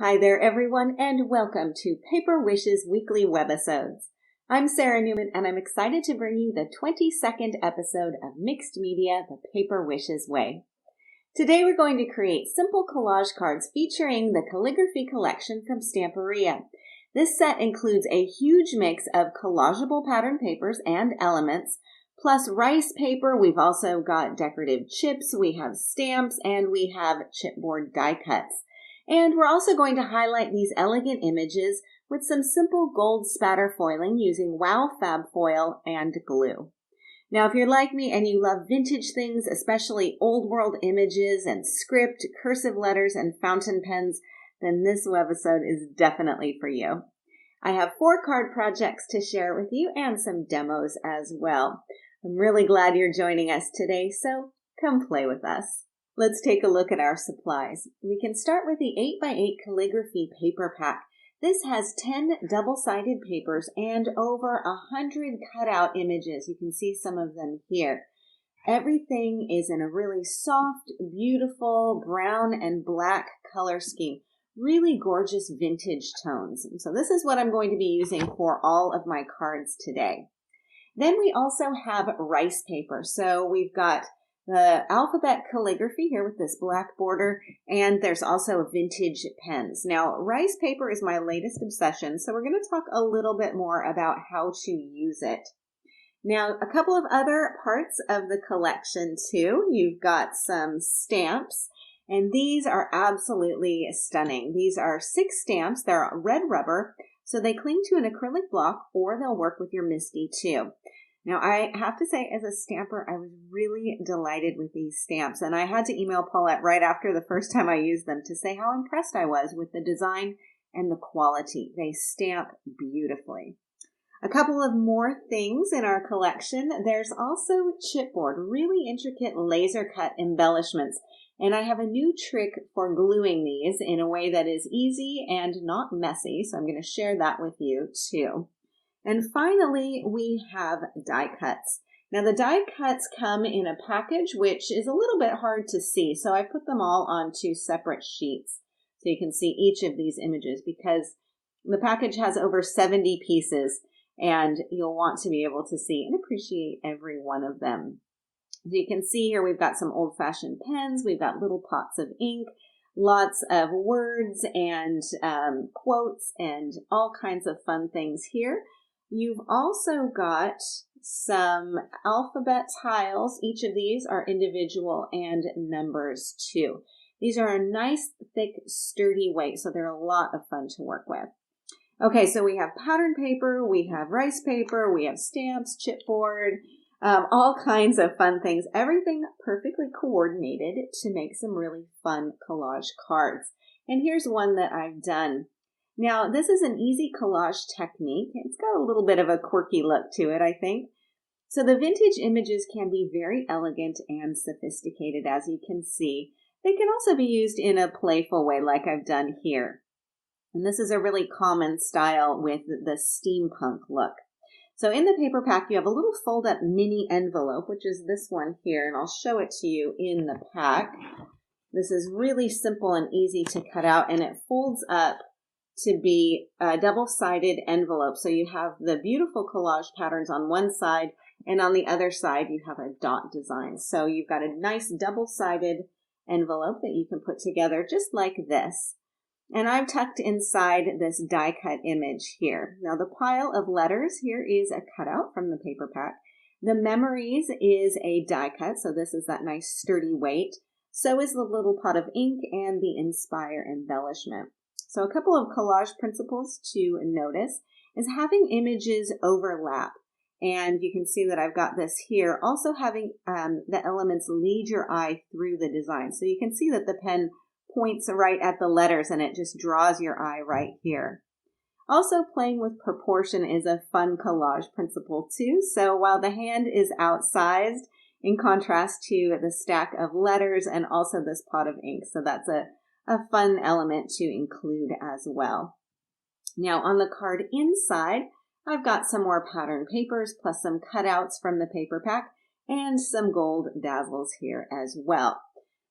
Hi there, everyone, and welcome to Paper Wishes Weekly Webisodes. I'm Sarah Newman, and I'm excited to bring you the 22nd episode of Mixed Media, The Paper Wishes Way. Today we're going to create simple collage cards featuring the calligraphy collection from Stamperia. This set includes a huge mix of collageable pattern papers and elements, plus rice paper. We've also got decorative chips, we have stamps, and we have chipboard die cuts. And we're also going to highlight these elegant images with some simple gold spatter foiling using Wow Fab Foil and glue. Now, if you're like me and you love vintage things, especially old world images and script, cursive letters, and fountain pens, then this webisode is definitely for you. I have 4 card projects to share with you and some demos as well. I'm really glad you're joining us today, so come play with us. Let's take a look at our supplies. We can start with the 8x8 calligraphy paper pack. This has 10 double-sided papers and over 100 cutout images. You can see some of them here. Everything is in a really soft, beautiful brown and black color scheme. Really gorgeous vintage tones. So this is what I'm going to be using for all of my cards today. Then we also have rice paper. So we've got the alphabet calligraphy here with this black border, and there's also vintage pens. Now, rice paper is my latest obsession, so we're going to talk a little bit more about how to use it. Now, a couple of other parts of the collection too. You've got some stamps, and these are absolutely stunning. These are 6 stamps. They're red rubber, so they cling to an acrylic block, or they'll work with your MISTI too. Now, I have to say, as a stamper, I was really delighted with these stamps, and I had to email Paulette right after the first time I used them to say how impressed I was with the design and the quality. They stamp beautifully. A couple of more things in our collection. There's also chipboard, really intricate laser cut embellishments, and I have a new trick for gluing these in a way that is easy and not messy, so I'm going to share that with you too. And finally, we have die cuts. Now, the die cuts come in a package, which is a little bit hard to see. So I put them all on 2 separate sheets so you can see each of these images, because the package has over 70 pieces and you'll want to be able to see and appreciate every one of them. So you can see here we've got some old-fashioned pens. We've got little pots of ink, lots of words and quotes and all kinds of fun things here. You've also got some alphabet tiles. Each of these are individual and numbers too. These are a nice, thick, sturdy weight, so they're a lot of fun to work with. Okay, so we have pattern paper, we have rice paper, we have stamps, chipboard, all kinds of fun things. Everything perfectly coordinated to make some really fun collage cards. And here's one that I've done. Now, this is an easy collage technique. It's got a little bit of a quirky look to it, I think. So the vintage images can be very elegant and sophisticated, as you can see. They can also be used in a playful way, like I've done here. And this is a really common style with the steampunk look. So in the paper pack, you have a little fold-up mini envelope, which is this one here, and I'll show it to you in the pack. This is really simple and easy to cut out, and it folds up to be a double-sided envelope. So you have the beautiful collage patterns on one side, and on the other side you have a dot design. So you've got a nice double-sided envelope that you can put together just like this. And I've tucked inside this die cut image here. Now the pile of letters here is a cutout from the paper pack. The memories is a die cut, so this is that nice sturdy weight. So is the little pot of ink and the inspire embellishment. So a couple of collage principles to notice is having images overlap. And you can see that I've got this here. Also having the elements lead your eye through the design. So you can see that the pen points right at the letters and it just draws your eye right here. Also, playing with proportion is a fun collage principle too. So while the hand is outsized in contrast to the stack of letters and also this pot of ink. So that's a fun element to include as well. Now on the card inside, I've got some more pattern papers plus some cutouts from the paper pack and some gold dazzles here as well.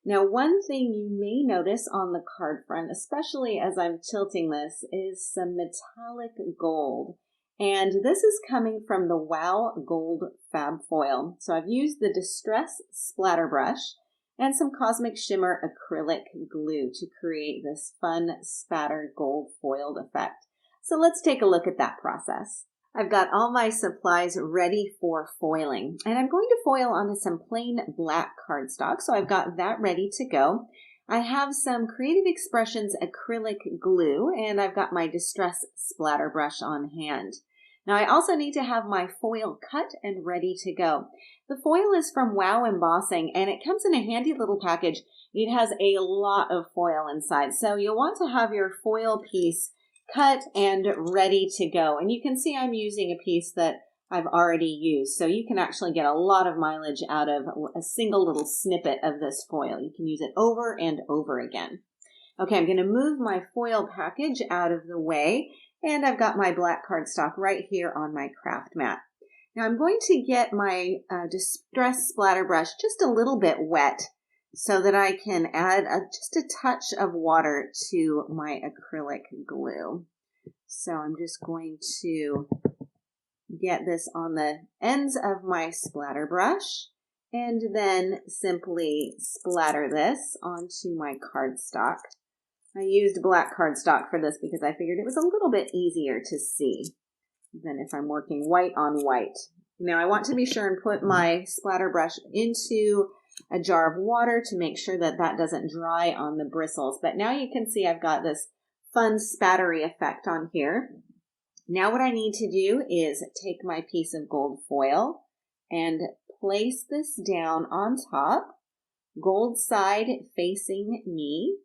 Now, one thing you may notice on the card front, especially as I'm tilting this, is some metallic gold. And this is coming from the Wow Gold Fab Foil. So I've used the Distress Splatter Brush and some Cosmic Shimmer acrylic glue to create this fun spatter gold foiled effect. So let's take a look at that process. I've got all my supplies ready for foiling, and I'm going to foil onto some plain black cardstock, so I've got that ready to go. I have some Creative Expressions acrylic glue, and I've got my Distress Splatter Brush on hand. Now I also need to have my foil cut and ready to go. The foil is from Wow Embossing, and it comes in a handy little package. It has a lot of foil inside, so you'll want to have your foil piece cut and ready to go. And you can see I'm using a piece that I've already used, so you can actually get a lot of mileage out of a single little snippet of this foil. You can use it over and over again. Okay, I'm going to move my foil package out of the way, and I've got my black cardstock right here on my craft mat. Now I'm going to get my Distress Splatter Brush just a little bit wet so that I can add just a touch of water to my acrylic glue. So I'm just going to get this on the ends of my splatter brush and then simply splatter this onto my cardstock. I used black cardstock for this because I figured it was a little bit easier to see than if I'm working white on white. Now I want to be sure and put my splatter brush into a jar of water to make sure that that doesn't dry on the bristles. But now you can see I've got this fun spattery effect on here. Now what I need to do is take my piece of gold foil and place this down on top, gold side facing me,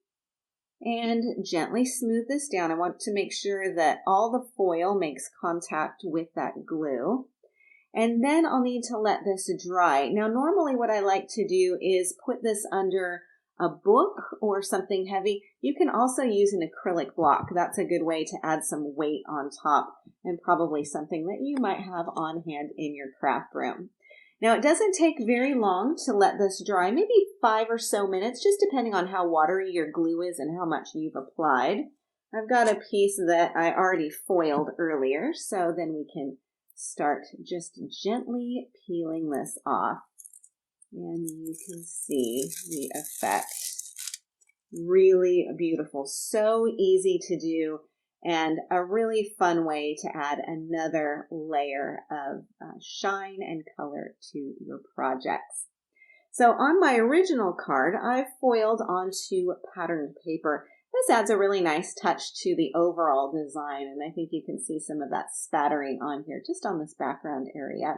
and gently smooth this down. I want to make sure that all the foil makes contact with that glue. And then I'll need to let this dry. Now, normally what I like to do is put this under a book or something heavy. You can also use an acrylic block. That's a good way to add some weight on top, and probably something that you might have on hand in your craft room. Now, it doesn't take very long to let this dry, maybe 5 or so minutes, just depending on how watery your glue is and how much you've applied. I've got a piece that I already foiled earlier, so then we can start just gently peeling this off, and you can see the effect. Really beautiful, so easy to do, and a really fun way to add another layer of shine and color to your projects. So on my original card, I've foiled onto patterned paper. This adds a really nice touch to the overall design, and I think you can see some of that spattering on here just on this background area.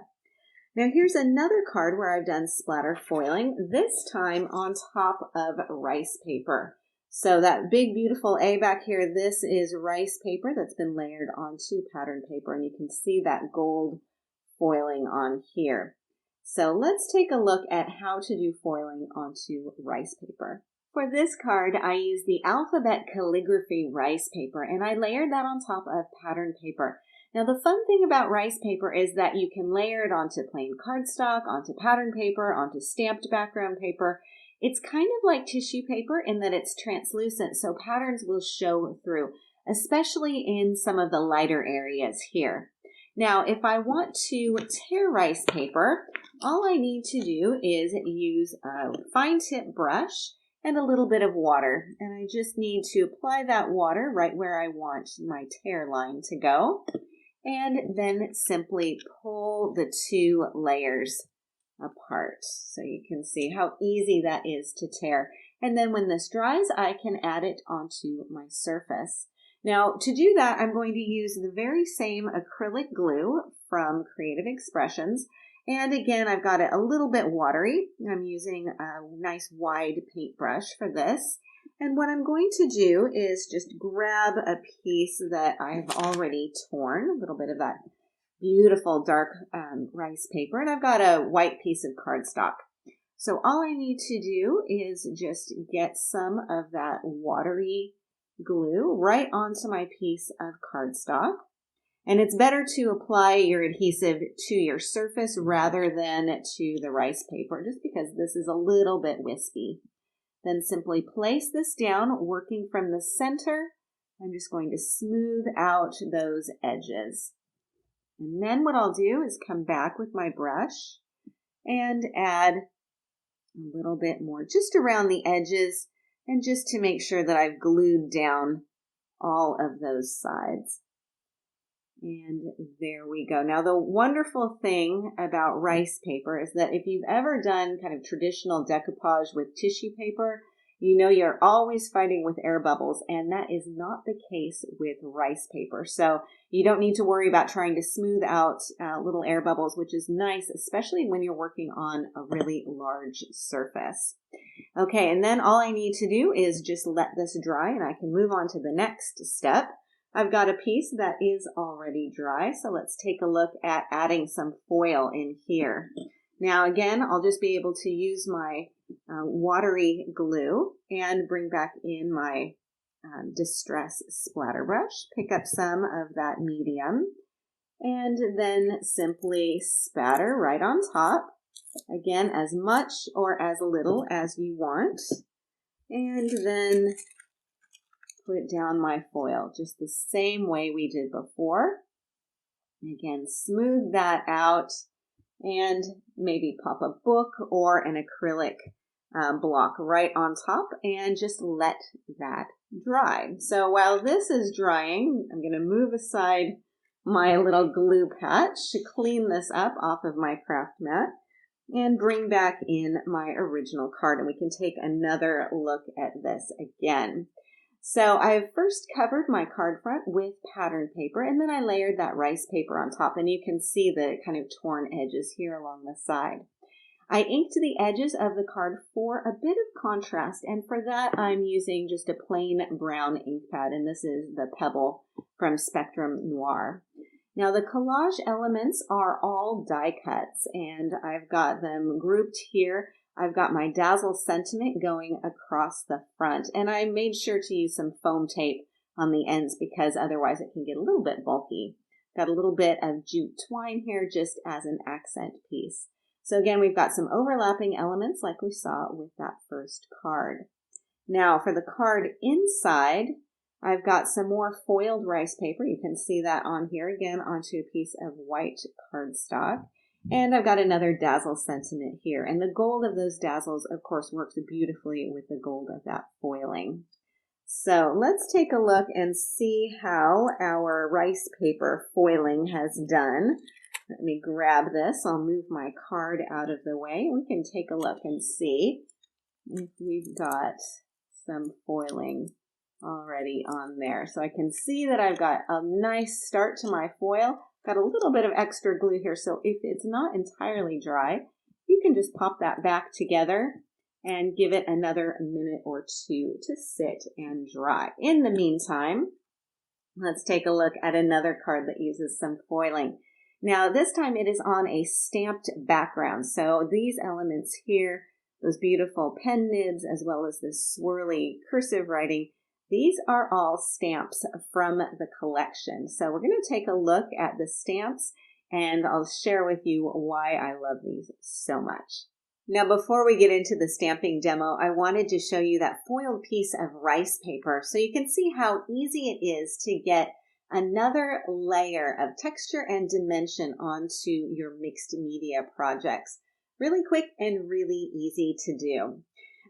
Now here's another card where I've done splatter foiling, this time on top of rice paper. So that big beautiful A back here, this is rice paper that's been layered onto patterned paper, and you can see that gold foiling on here. So let's take a look at how to do foiling onto rice paper. For this card, I used the Alphabet Calligraphy rice paper, and I layered that on top of patterned paper. Now, the fun thing about rice paper is that you can layer it onto plain cardstock, onto patterned paper, onto stamped background paper. It's kind of like tissue paper in that it's translucent, so patterns will show through, especially in some of the lighter areas here. Now, if I want to tear rice paper, all I need to do is use a fine tip brush and a little bit of water. And I just need to apply that water right where I want my tear line to go. And then simply pull the two layers apart. So you can see how easy that is to tear. And then when this dries, I can add it onto my surface. Now, to do that, I'm going to use the very same acrylic glue from Creative Expressions. And again, I've got it a little bit watery. I'm using a nice wide paintbrush for this. And what I'm going to do is just grab a piece that I've already torn, a little bit of that beautiful dark rice paper, and I've got a white piece of cardstock. So all I need to do is just get some of that watery glue right onto my piece of cardstock. And it's better to apply your adhesive to your surface rather than to the rice paper, just because this is a little bit wispy. Then simply place this down, working from the center. I'm just going to smooth out those edges. And then what I'll do is come back with my brush and add a little bit more just around the edges and just to make sure that I've glued down all of those sides. And there we go. Now, the wonderful thing about rice paper is that if you've ever done kind of traditional decoupage with tissue paper, you know you're always fighting with air bubbles, and that is not the case with rice paper. So you don't need to worry about trying to smooth out little air bubbles, which is nice, especially when you're working on a really large surface. Okay, and then all I need to do is just let this dry, and I can move on to the next step. I've got a piece that is already dry, so let's take a look at adding some foil in here. Now again, I'll just be able to use my watery glue and bring back in my Distress splatter brush, pick up some of that medium, and then simply spatter right on top. Again, as much or as little as you want, and then put down my foil just the same way we did before. Again, smooth that out and maybe pop a book or an acrylic block right on top and just let that dry. So while this is drying, I'm going to move aside my little glue patch to clean this up off of my craft mat and bring back in my original card, and we can take another look at this again. So I've first covered my card front with pattern paper, and then I layered that rice paper on top, and you can see the kind of torn edges here along the side. I inked the edges of the card for a bit of contrast, and for that I'm using just a plain brown ink pad, and this is the Pebble from Spectrum Noir. Now the collage elements are all die cuts, and I've got them grouped here. I've got my Dazzle sentiment going across the front, and I made sure to use some foam tape on the ends because otherwise it can get a little bit bulky. Got a little bit of jute twine here just as an accent piece. So again, we've got some overlapping elements like we saw with that first card. Now for the card inside, I've got some more foiled rice paper. You can see that on here again onto a piece of white cardstock. And I've got another Dazzle sentiment here. And the gold of those dazzles, of course, works beautifully with the gold of that foiling. So let's take a look and see how our rice paper foiling has done. Let me grab this. I'll move my card out of the way. We can take a look and see if we've got some foiling already on there. So I can see that I've got a nice start to my foil. Got a little bit of extra glue here, so if it's not entirely dry, you can just pop that back together and give it another minute or two to sit and dry. In the meantime, let's take a look at another card that uses some foiling. Now this time it is on a stamped background, so these elements here, those beautiful pen nibs as well as this swirly cursive writing, these are all stamps from the collection. So we're going to take a look at the stamps and I'll share with you why I love these so much. Now before we get into the stamping demo, I wanted to show you that foiled piece of rice paper so you can see how easy it is to get another layer of texture and dimension onto your mixed media projects. Really quick and really easy to do.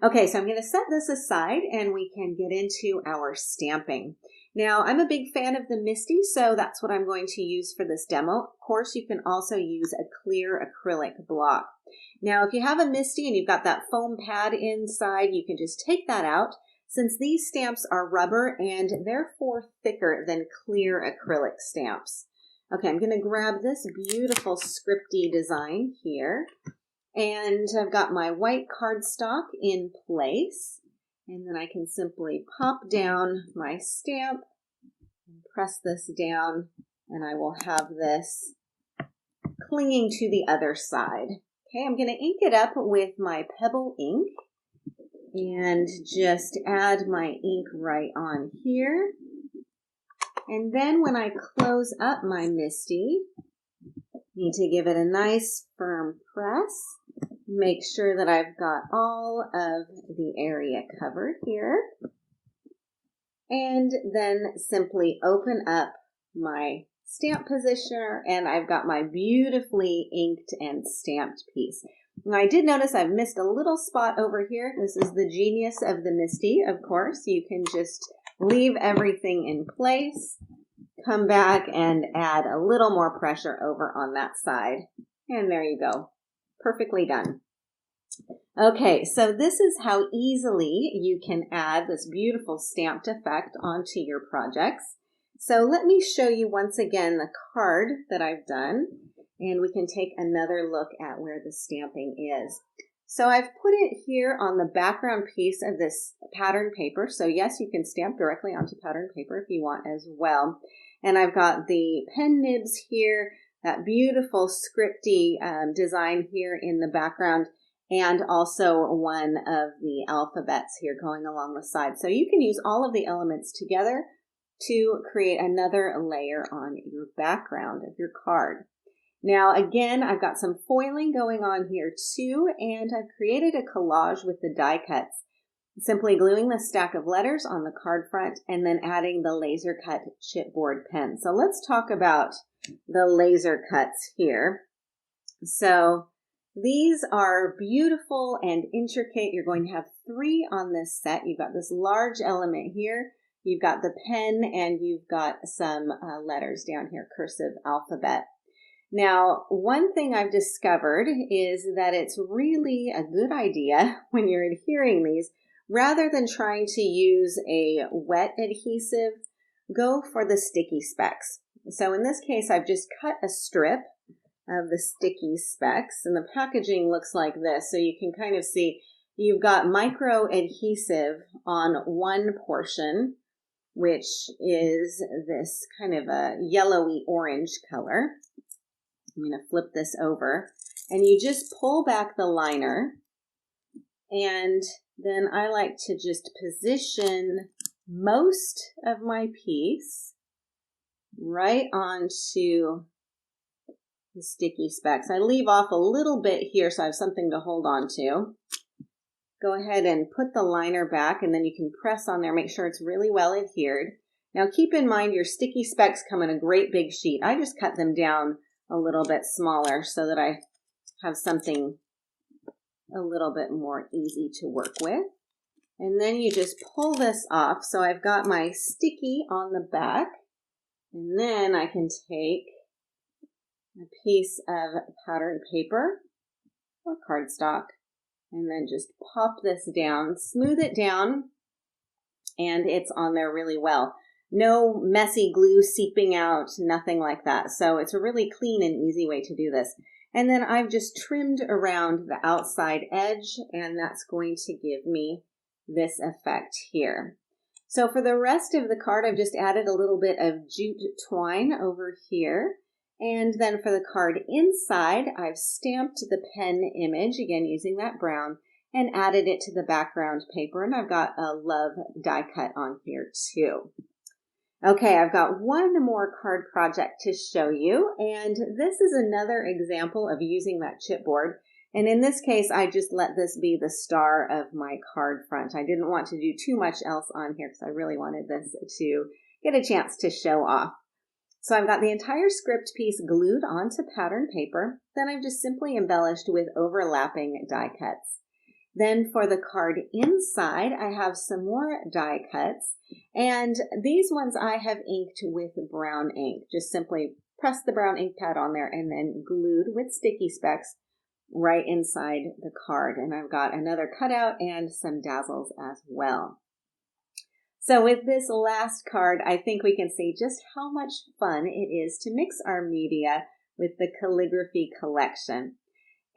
Okay, so I'm going to set this aside and we can get into our stamping. Now, I'm a big fan of the Misty, so that's what I'm going to use for this demo. Of course, you can also use a clear acrylic block. Now, if you have a Misty and you've got that foam pad inside, you can just take that out. Since these stamps are rubber and therefore thicker than clear acrylic stamps. Okay, I'm going to grab this beautiful scripty design here. And I've got my white cardstock in place, and then I can simply pop down my stamp and press this down, and I will have this clinging to the other side. Okay, I'm going to ink it up with my Pebble ink and just add my ink right on here. And then when I close up my Misty, need to give it a nice firm press. Make sure that I've got all of the area covered here. And then simply open up my stamp positioner, and I've got my beautifully inked and stamped piece. Now I did notice I've missed a little spot over here. This is the genius of the MISTI, of course. You can just leave everything in place, come back and add a little more pressure over on that side. And there you go. Perfectly done. Okay, so this is how easily you can add this beautiful stamped effect onto your projects. So let me show you once again the card that I've done, and we can take another look at where the stamping is. So I've put it here on the background piece of this pattern paper. So yes, you can stamp directly onto pattern paper if you want as well. And I've got the pen nibs here, that beautiful scripty design here in the background, and also one of the alphabets here going along the side. So you can use all of the elements together to create another layer on your background of your card. Now again, I've got some foiling going on here too, and I've created a collage with the die cuts. Simply gluing the stack of letters on the card front and then adding the laser cut chipboard pen. So let's talk about the laser cuts here. So these are beautiful and intricate. You're going to have 3 on this set. You've got this large element here. You've got the pen, and you've got some letters down here, cursive alphabet. Now, one thing I've discovered is that it's really a good idea when you're adhering these, rather than trying to use a wet adhesive, go for the sticky specks. So in this case, I've just cut a strip of the sticky specks, and the packaging looks like this. So you can kind of see you've got micro adhesive on one portion, which is this kind of a yellowy orange color. I'm going to flip this over, and you just pull back the liner, and then I like to just position most of my piece right onto the sticky specks. I leave off a little bit here so I have something to hold on to. Go ahead and put the liner back, and then you can press on there, make sure it's really well adhered. Now keep in mind your sticky specks come in a great big sheet. I just cut them down a little bit smaller so that I have something a little bit more easy to work with. And then you just pull this off. So I've got my sticky on the back, and then I can take a piece of pattern paper or cardstock and then just pop this down, smooth it down, and it's on there really well. No messy glue seeping out, nothing like that. So it's a really clean and easy way to do this. And then I've just trimmed around the outside edge, and that's going to give me this effect here. So for the rest of the card, I've just added a little bit of jute twine over here. And then for the card inside, I've stamped the pen image, again using that brown, and added it to the background paper. And I've got a love die cut on here too. Okay, I've got one more card project to show you, and this is another example of using that chipboard. And in this case, I just let this be the star of my card front. I didn't want to do too much else on here because I really wanted this to get a chance to show off. So I've got the entire script piece glued onto pattern paper. Then I've just simply embellished with overlapping die cuts. Then for the card inside, I have some more die cuts, and these ones I have inked with brown ink. Just simply press the brown ink pad on there and then glued with sticky specks right inside the card. And I've got another cutout and some dazzles as well. So with this last card, I think we can see just how much fun it is to mix our media with the calligraphy collection.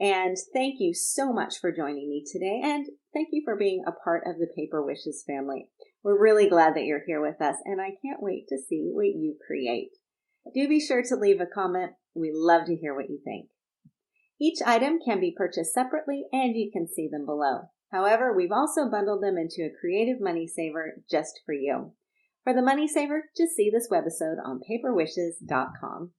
And thank you so much for joining me today, and thank you for being a part of the Paper Wishes family. We're really glad that you're here with us, and I can't wait to see what you create. Do be sure to leave a comment. We love to hear what you think. Each item can be purchased separately, and you can see them below. However, we've also bundled them into a creative money saver just for you. For the money saver, just see this webisode on paperwishes.com.